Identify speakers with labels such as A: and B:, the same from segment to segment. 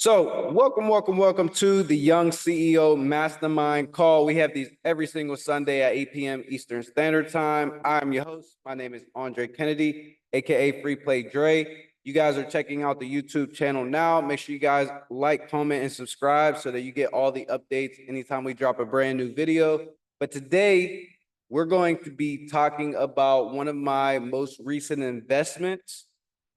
A: So welcome to the Young CEO Mastermind Call. We have these every single Sunday at 8 p.m. Eastern Standard Time. I'm your host. My name is Andre Kennedy, aka Free Play Dre. You guys are checking out the YouTube channel now. Make sure you guys like, comment, and subscribe so that you get all the updates anytime we drop a brand new video. But today, we're going to be talking about one of my most recent investments.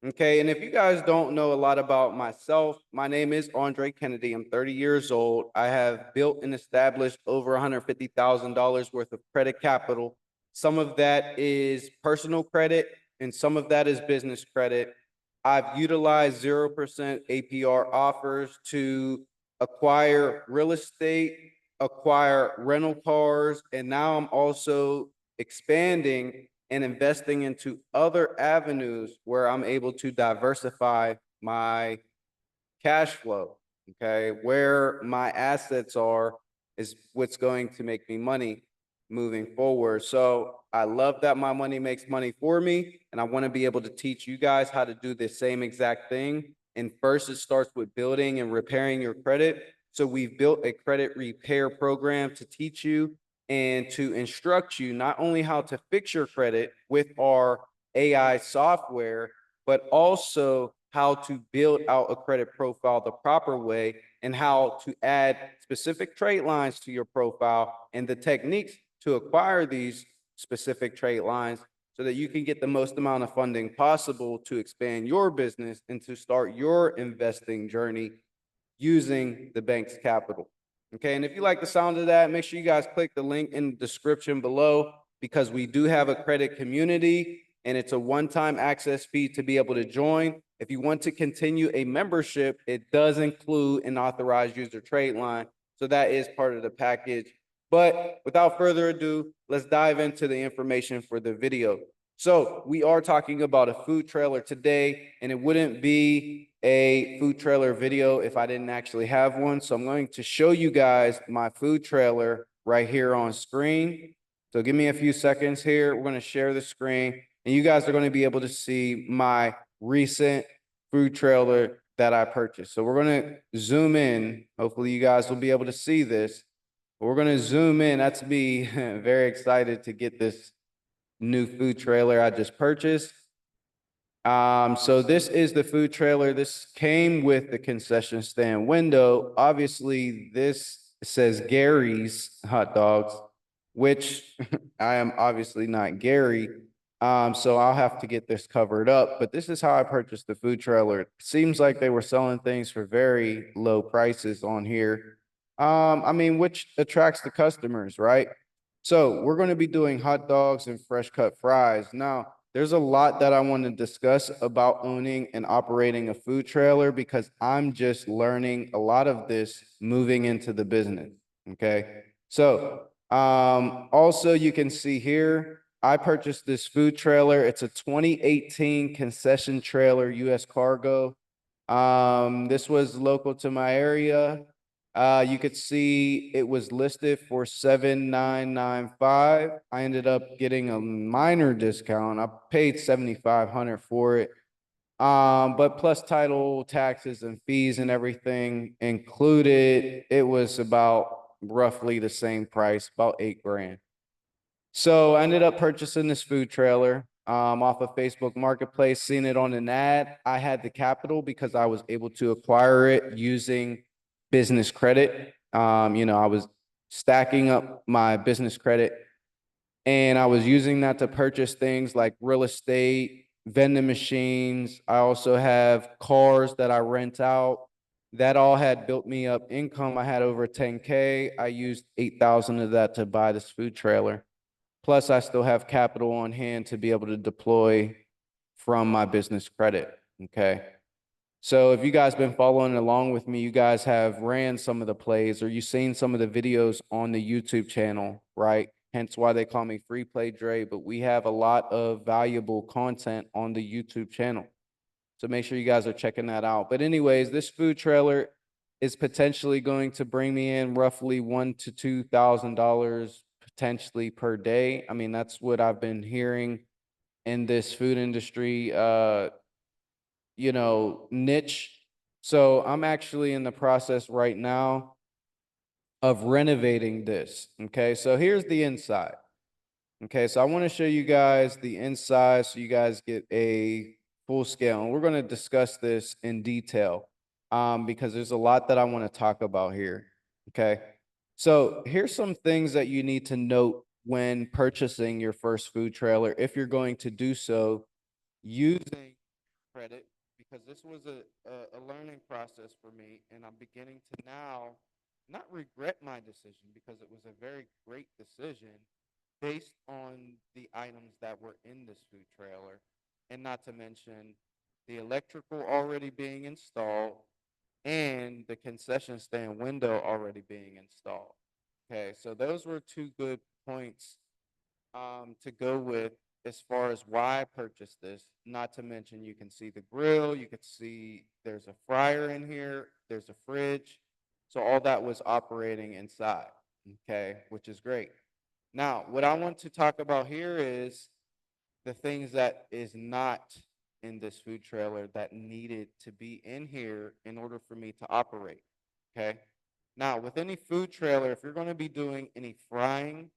A: Okay, and if you guys don't know a lot about myself, my name is Andre Kennedy. I'm 30 years old. I have built and established over $150,000 worth of credit capital. Some of that is personal credit, and some of that is business credit. I've utilized 0% APR offers to acquire real estate, acquire rental cars, and now I'm also expanding and investing into other avenues where I'm able to diversify my cash flow. Okay, where my assets are is what's going to make me money moving forward. So I love that my money makes money for me, and I want to be able to teach you guys how to do the same exact thing. And first, it starts with building and repairing your credit. So we've built a credit repair program to teach you and to instruct you not only how to fix your credit with our AI software, but also how to build out a credit profile the proper way and how to add specific trade lines to your profile and the techniques to acquire these specific trade lines so that you can get the most amount of funding possible to expand your business and to start your investing journey using the bank's capital. Okay, and if you like the sound of that, make sure you guys click the link in the description below because we do have a credit community and it's a one-time access fee to be able to join. If you want to continue a membership, it does include an authorized user trade line. So that is part of the package. But without further ado, let's dive into the information for the video. So we are talking about a food trailer today, and it wouldn't be a food trailer video if I didn't actually have one. So I'm going to show you guys my food trailer right here on screen. So give me a few seconds here. We're going to share the screen, and you guys are going to be able to see my recent food trailer that I purchased. So we're going to zoom in. Hopefully you guys will be able to see this. We're going to zoom in. That's me very excited to get this new food trailer I just purchased. So this is the food trailer. This came with the concession stand window. Obviously, this says Gary's hot dogs, which I am obviously not Gary. So I'll have to get this covered up. But this is how I purchased the food trailer. It seems like they were selling things for very low prices on here. I mean, which attracts the customers, right? So we're going to be doing hot dogs and fresh cut fries. Now, there's a lot that I want to discuss about owning and operating a food trailer because I'm just learning a lot of this moving into the business. Okay. So also you can see here, I purchased this food trailer. It's a 2018 concession trailer, US Cargo. This was local to my area. You could see it was listed for $7,995. I ended up getting a minor discount. I paid $7,500 for it. But plus title, taxes, and fees and everything included, it was about roughly the same price, about $8,000. So I ended up purchasing this food trailer off of Facebook Marketplace, seeing it on an ad. I had the capital because I was able to acquire it using business credit. I was stacking up my business credit and I was using that to purchase things like real estate, vending machines. I also have cars that I rent out. That all had built me up income. I had over 10K. I used 8,000 of that to buy this food trailer. Plus, I still have capital on hand to be able to deploy from my business credit. Okay. So if you guys been following along with me, you guys have ran some of the plays or you've seen some of the videos on the YouTube channel, right? Hence why they call me Free Play Dre, but we have a lot of valuable content on the YouTube channel. So make sure you guys are checking that out. But anyways, this food trailer is potentially going to bring me in roughly $1,000 to $2,000 potentially per day. I mean, that's what I've been hearing in this food industry, niche. So I'm actually in the process right now of renovating this. Okay, so here's the inside. Okay, so I want to show you guys the inside so you guys get a full scale. And we're going to discuss this in detail because there's a lot that I want to talk about here. Okay, so here's some things that you need to note when purchasing your first food trailer if you're going to do so using credit, because this was a learning process for me, and I'm beginning to now not regret my decision because it was a very great decision based on the items that were in this food trailer, and not to mention the electrical already being installed and the concession stand window already being installed. Okay, so those were two good points to go with as far as why I purchased this. Not to mention, you can see the grill, you can see there's a fryer in here, there's a fridge. So all that was operating inside, okay, which is great. Now, what I want to talk about here is the things that is not in this food trailer that needed to be in here in order for me to operate, okay? Now, with any food trailer, if you're going to be doing any frying,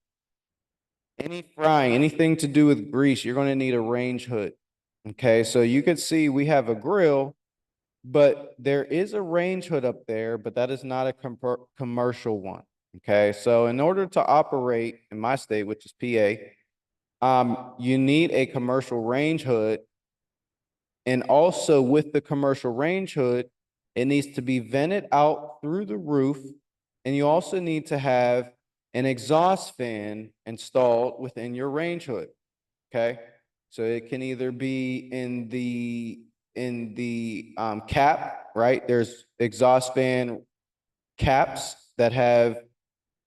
A: anything to do with grease, you're going to need a range hood. Okay, so you can see we have a grill, but there is a range hood up there, but that is not a commercial one. Okay, so in order to operate in my state, which is PA, you need a commercial range hood. And also with the commercial range hood, it needs to be vented out through the roof. And you also need to have an exhaust fan installed within your range hood. Okay. So it can either be in the cap, right? There's exhaust fan caps that have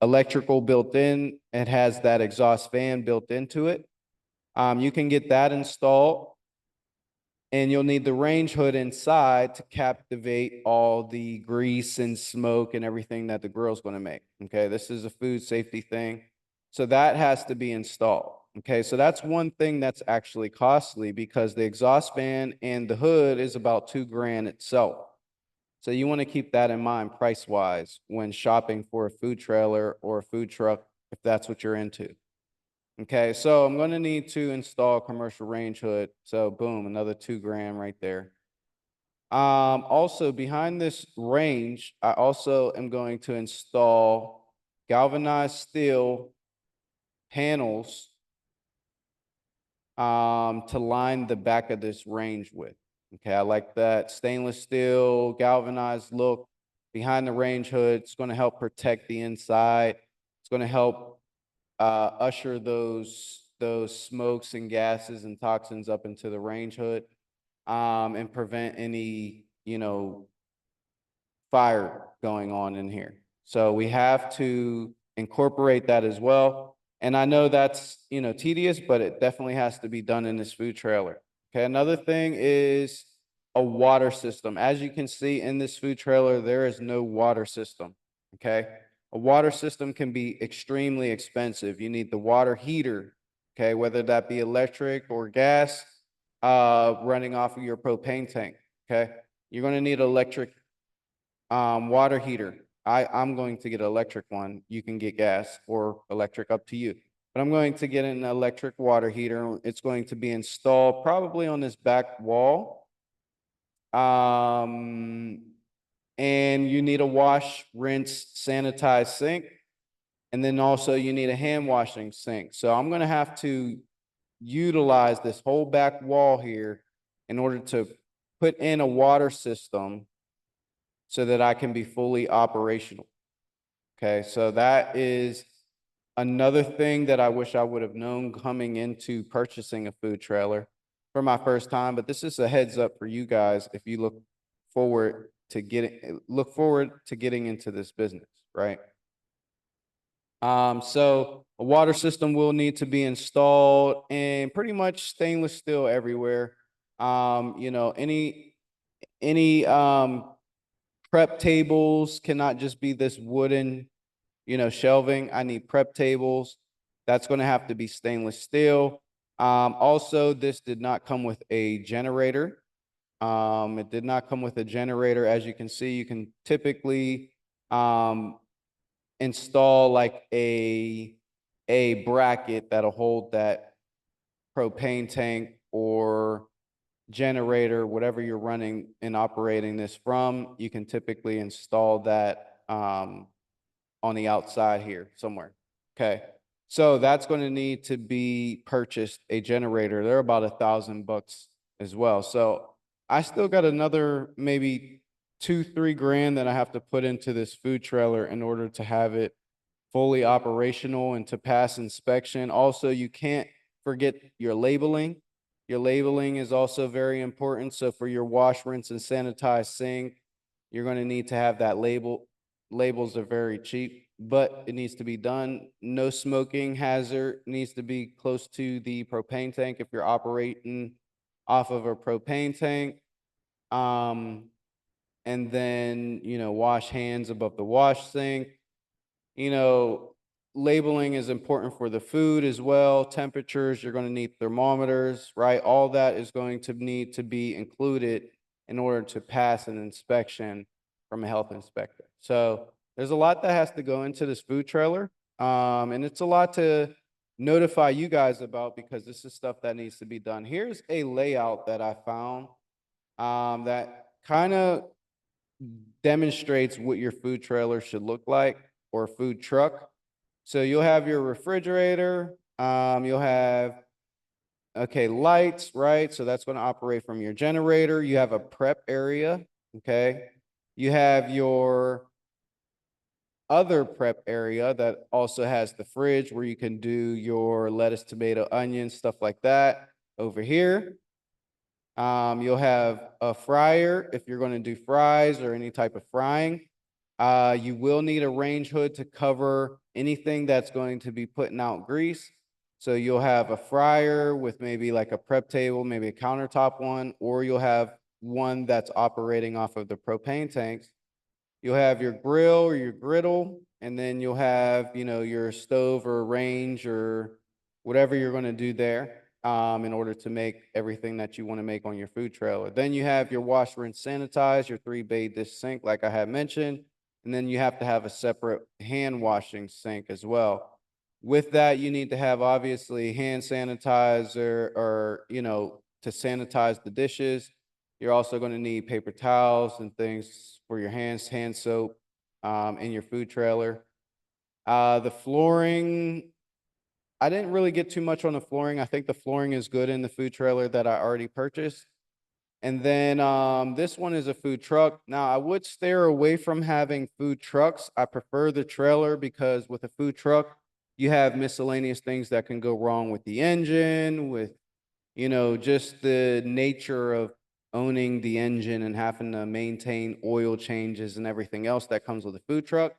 A: electrical built in. It has that exhaust fan built into it. You can get that installed, and you'll need the range hood inside to captivate all the grease and smoke and everything that the grill's going to make. Okay, this is a food safety thing. So that has to be installed. Okay, so that's one thing that's actually costly because the exhaust fan and the hood is about $2,000 itself. So you want to keep that in mind price-wise when shopping for a food trailer or a food truck, if that's what you're into. Okay, so I'm going to need to install a commercial range hood. So boom, another $2,000 right there. Also behind this range, I also am going to install galvanized steel panels to line the back of this range with. Okay, I like that stainless steel galvanized look behind the range hood. It's going to help protect the inside. It's going to help usher those smokes and gases and toxins up into the range hood, and prevent any, fire going on in here. So we have to incorporate that as well. And I know that's, tedious, but it definitely has to be done in this food trailer. Okay, another thing is a water system. As you can see in this food trailer, there is no water system. Okay, a water system can be extremely expensive. You need the water heater, okay, whether that be electric or gas, running off of your propane tank. Okay, you're going to need electric water heater. I'm going to get an electric one. You can get gas or electric, up to you. But I'm going to get an electric water heater. It's going to be installed probably on this back wall. And you need a wash, rinse, sanitize sink. And then also you need a hand washing sink. So I'm going to have to utilize this whole back wall here in order to put in a water system so that I can be fully operational. Okay, so that is another thing that I wish I would have known coming into purchasing a food trailer for my first time. But this is a heads up for you guys if you look forward to getting into this business, right? So a water system will need to be installed, and pretty much stainless steel everywhere. Any prep tables cannot just be this wooden, shelving. I need prep tables. That's going to have to be stainless steel. Also, this did not come with a generator. It did not come with a generator. As you can see, you can typically install like a bracket that'll hold that propane tank or generator, whatever you're running and operating this from. You can typically install that on the outside here somewhere. Okay. So that's going to need to be purchased, a generator. They're about $1,000 as well. So I still got another maybe 2-3 grand that I have to put into this food trailer in order to have it fully operational and to pass inspection. Also, you can't forget your labeling. Your labeling is also very important. So for your wash, rinse, and sanitize sink, you're going to need to have that label. Labels are very cheap, but it needs to be done. No smoking hazard, needs to be close to the propane tank if you're operating off of a propane tank. And then, wash hands above the wash sink. You know, labeling is important for the food as well. Temperatures, you're going to need thermometers, right? All that is going to need to be included in order to pass an inspection from a health inspector. So there's a lot that has to go into this food trailer. And it's a lot to notify you guys about because this is stuff that needs to be done. Here's a layout that I found that kind of demonstrates what your food trailer should look like or food truck. So you'll have your refrigerator, you'll have, okay, lights, right? So that's going to operate from your generator. You have a prep area, okay? You have your other prep area that also has the fridge where you can do your lettuce, tomato, onion, stuff like that over here. You'll have a fryer if you're going to do fries or any type of frying. You will need a range hood to cover anything that's going to be putting out grease. So you'll have a fryer with maybe like a prep table, maybe a countertop one, or you'll have one that's operating off of the propane tanks. You'll have your grill or your griddle, and then you'll have, your stove or range or whatever you're going to do there in order to make everything that you want to make on your food trailer. Then you have your wash, rinse, sanitize, your 3-bay dish sink, like I had mentioned. And then you have to have a separate hand washing sink as well. With that, you need to have obviously hand sanitizer or, to sanitize the dishes. You're also going to need paper towels and things for your hands, hand soap in your food trailer. The flooring, I didn't really get too much on the flooring. I think the flooring is good in the food trailer that I already purchased. And then this one is a food truck. Now, I would steer away from having food trucks. I prefer the trailer because with a food truck, you have miscellaneous things that can go wrong with the engine, with, just the nature of owning the engine and having to maintain oil changes and everything else that comes with a food truck.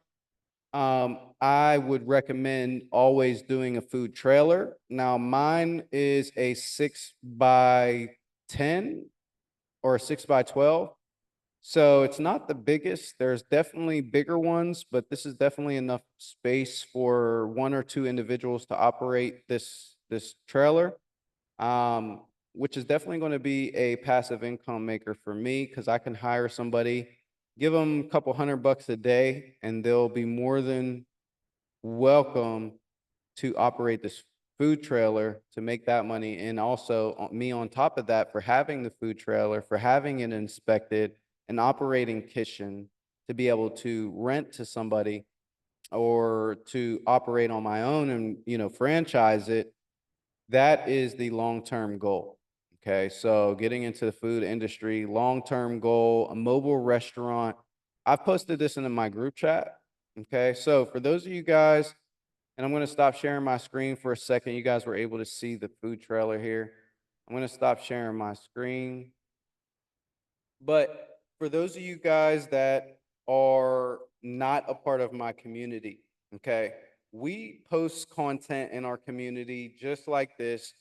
A: I would recommend always doing a food trailer. Now, mine is a 6x10 or a 6x12. So it's not the biggest. There's definitely bigger ones, but this is definitely enough space for 1 or 2 individuals to operate this trailer, which is definitely going to be a passive income maker for me because I can hire somebody, give them a couple $100 a day, and they'll be more than welcome to operate this food trailer to make that money. And also me on top of that for having the food trailer, for having it inspected, an operating kitchen to be able to rent to somebody or to operate on my own and, franchise it. That is the long-term goal. Okay. So getting into the food industry, long-term goal, a mobile restaurant. I've posted this into my group chat. Okay. So for those of you guys, and I'm going to stop sharing my screen for a second. You guys were able to see the food trailer here. I'm going to stop sharing my screen. But for those of you guys that are not a part of my community, okay, we post content in our community just like this,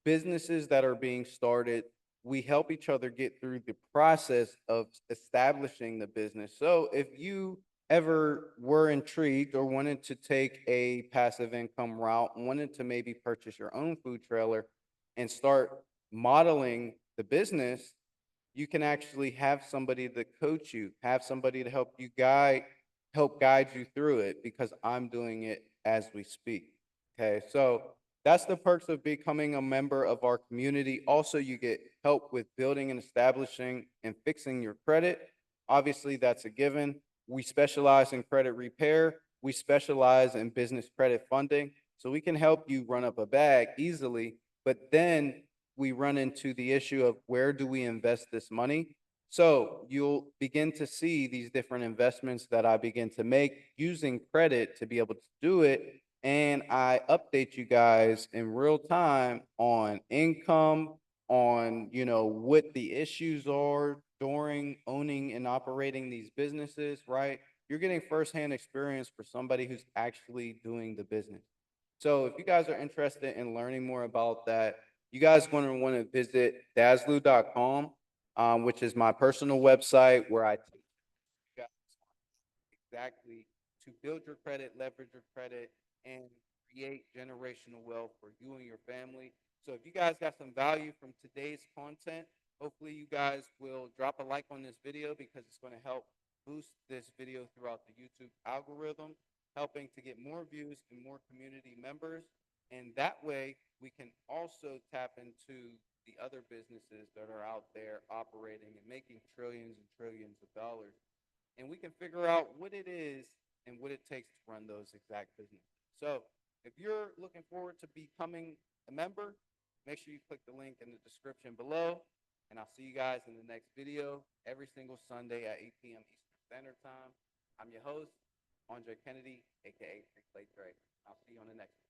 A: businesses that are being started. We help each other get through the process of establishing the business. So if you ever were intrigued or wanted to take a passive income route, wanted to maybe purchase your own food trailer and start modeling the business, you can actually have somebody to coach you, have somebody to help guide you through it because I'm doing it as we speak. Okay, so that's the perks of becoming a member of our community. Also, you get help with building and establishing and fixing your credit. Obviously, that's a given. We specialize in credit repair. We specialize in business credit funding. So we can help you run up a bag easily, but then we run into the issue of where do we invest this money? So you'll begin to see these different investments that I begin to make using credit to be able to do it. And I update you guys in real time on income, on, what the issues are during owning and operating these businesses, right? You're getting firsthand experience for somebody who's actually doing the business. So if you guys are interested in learning more about that, you guys going to want to visit dazzlu.com, which is my personal website where I teach you guys exactly to build your credit, leverage your credit, and create generational wealth for you and your family. So if you guys got some value from today's content, hopefully you guys will drop a like on this video because it's going to help boost this video throughout the YouTube algorithm, helping to get more views and more community members. And that way we can also tap into the other businesses that are out there operating and making trillions and trillions of dollars, and we can figure out what it is and what it takes to run those exact businesses. So if you're looking forward to becoming a member, make sure you click the link in the description below. And I'll see you guys in the next video every single Sunday at 8 p.m. Eastern Standard Time. I'm your host, Andre Kennedy, aka Free Play Dre. I'll see you on the next one.